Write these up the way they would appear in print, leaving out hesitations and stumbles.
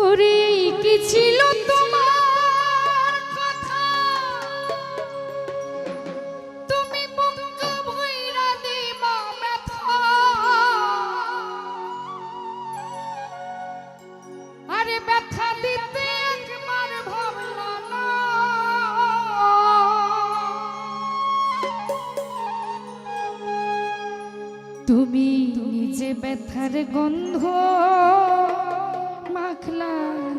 ওরে কি ছিল তোমার কথা, তুমি বুক ভইরা দিবা ব্যথা। আরে ব্যথা দিতে একবার ভাবলা না, তুমি নিজে ব্যথার গন্ধ মাখলা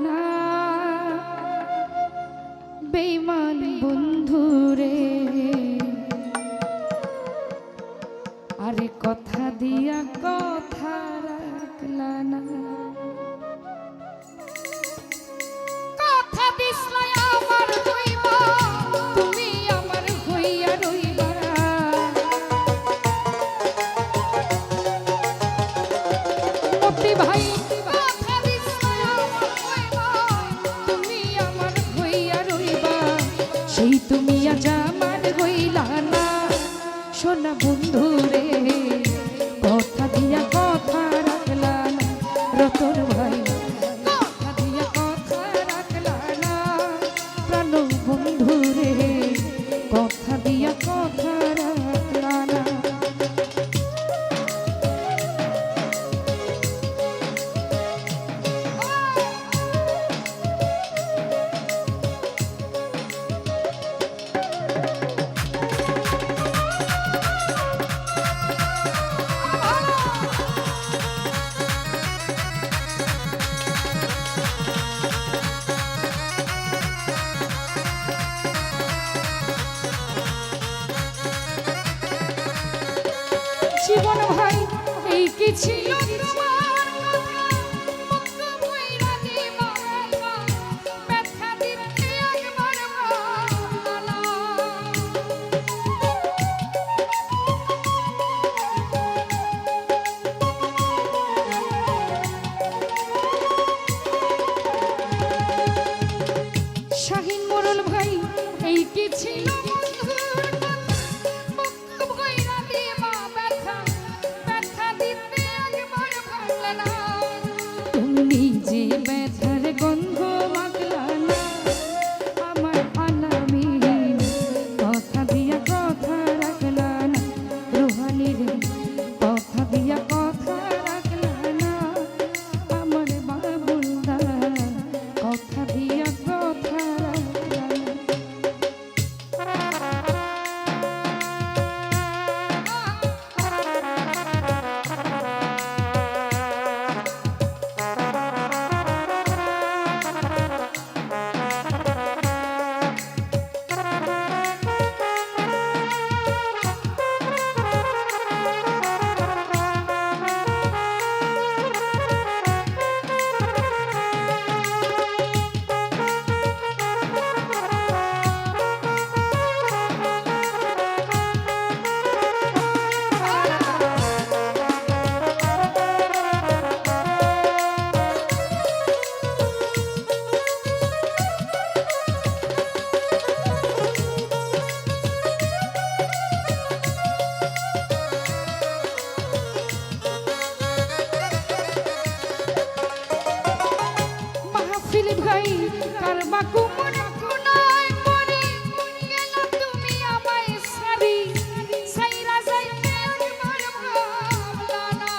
না। বেঈমান বন্ধুরে আরে কথা দিয়া কথা রাখলা না। কথা দিছলা আমার হইবা, তুমি আমার হইয়া রইবা। মতি ভাই কথা দিছলা আমার হইবা, তুমি আমার হইয়া রইবা। সেই তুমি আজ আমার হইলা না। সোনা বন্ধুরে কথা দিয়া কথা রাখলা না। রতন ভাই কথা দিয়া কথা রাখলা না। প্রাণ বন্ধুরে কথা দিয়া কথা রাখলা না। জীবন ভাই এই কি ছিল তোমার কথা, বুক ভইরা দিবা ব্যথা। ব্যথা দিতে একবার ভাবলা না। শাহিন মোরল ভাই এই কি ছিল বন্ধুর কথা, বুক ভইরা দিবা ব্যথা। ব্যথা দিতে একবার ভাবলা না। তুমি নিজে ব্যথার গন্ধ মাখলা না। আমার আলামিন কথা দিয়া কথা রাখলা না। রুহানি রে কথা দিয়া কথা রাখলা না। আমার বাবুলদা কথা দিয়া কথা রাখলা না। মাহফিল ভাই কারবা কুমন কোনায় পড়ে গেলা তুমি আমায় সারি। সাইরা যাইতে একবার ভাবলা না।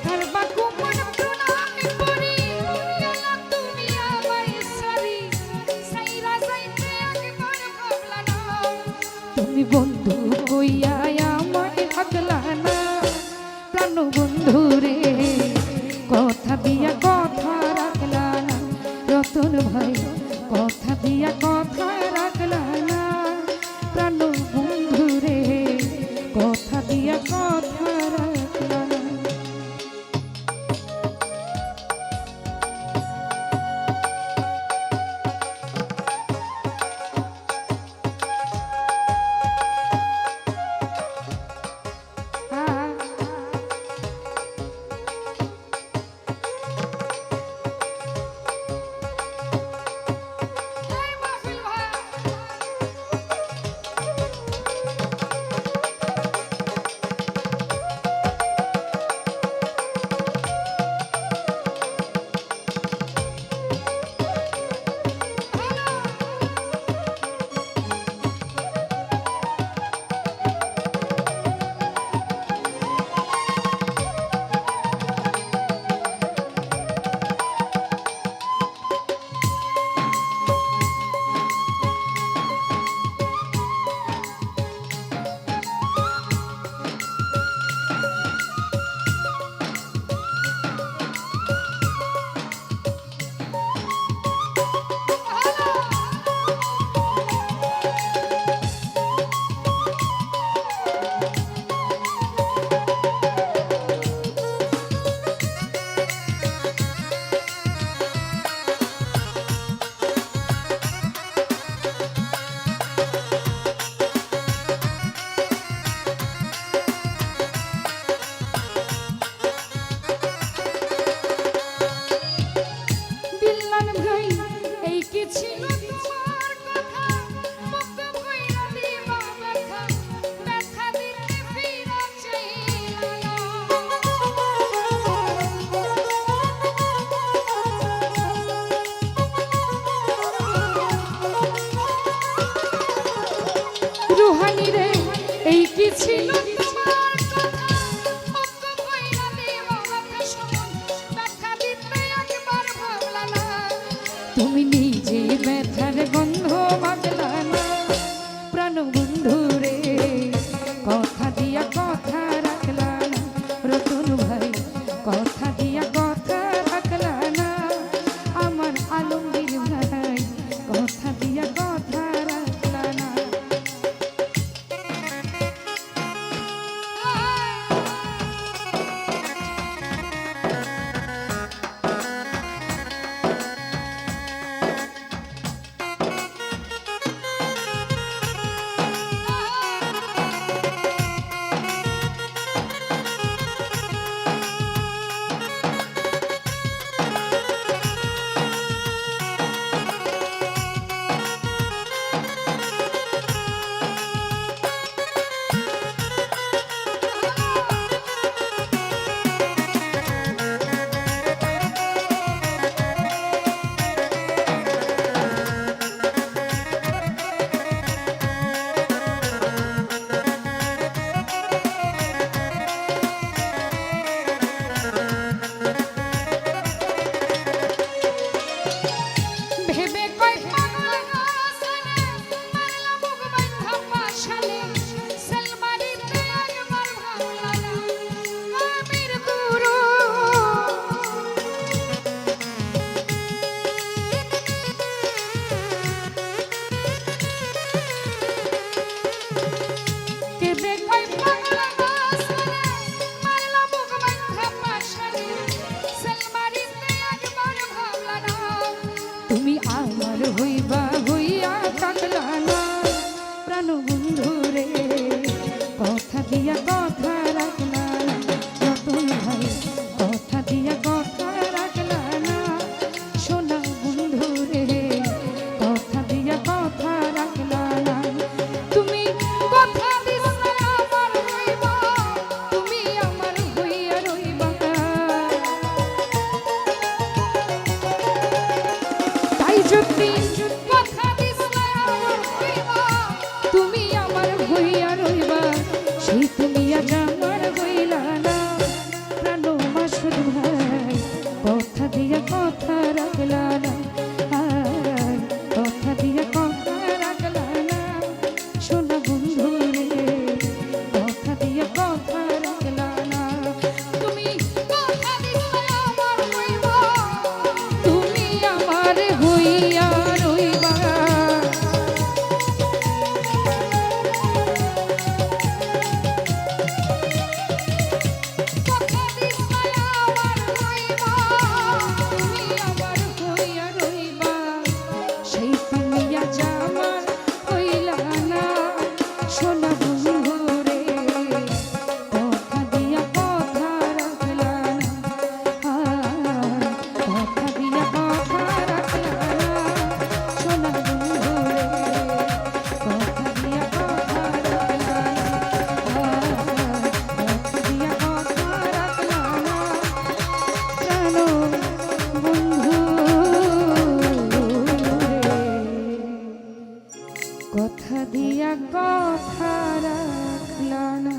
কারবা কুমন কোনায় পড়ে গেলা তুমি আমায় সারি। সাইরা যাইতে একবার ভাবলা না। তুমি বন্ধু কইয়া আমায় থাকলা না। প্রাণ বন্ধুরে কথা দিয়া কথা রাখলা না। রতন ভাই কথা দিয়া কথা রাখলা না। প্রাণ বন্ধুরে কথা দিয়া কথা রাখলা না। ছিল তোমার কথা অজ্ঞ কইরা দেব কথা সমান ব্যথা দিতে একবার ভাবলা না তুমি নিজে ব্যথার গন্ধ মাগলা না প্রাণ বন্ধু রে কথা দিয়া কথা রাখলা না রতন ভাই কথা দিয়া কথা রাখলা না আমার আলমগীর ভাই কথা দিয়া কথা রাখলা না ভেবে কই পাগল হাসানে মারলা মুখ বাঁধা পাশালে সালমারিতে একবার ভাবলা না আমির গুরু ভেবে কই পাগল হাসানে মারলা মুখ বাঁধা পাশালে সালমারিতে একবার ভাবলা না তুমি আমার হইবা হইয়া থাকলা না প্রাণ বন্ধু রে কথা দিয়া কথা রাখলা না রতন ভাই কথা দিয়া কথা রাখলা না সোনা বন্ধু রে কথা দিয়া কথা রাখলা না তুমি কথা দিছো আমার হইবা তুমি আমার হইয়া রইবা তাই যদি কথা দিছিলে আমার হইবা তুমি আমার হইয়া রইবা সেই তুমি আজ আমার হইলা না প্রাণ মাসুদ ভাই কথা দিয়া কথা রাখলা না আর কথা দিয়া কথা রাখলা না সোনা বন্ধু রে কথা দিয়া কথা রাখলা না তুমি কথা দিছিলে আমার হইবা তুমি আমার হইয়া রইবা কথা দিছিলে আমার হইবা তুমি আমার হইয়া রইবা সেই তুমি আজ আমার হইলা না সোনা বন্ধু রে কথা দিয়া কথা রাখলা না কথা দিয়া কথা রাখলা না সোনা বন্ধু রে কথা দিয়া কথা রাখলা না কথা দিয়া কথা রাখলা না প্রাণ বন্ধু রে কথা দিয়া কথা রাখলা না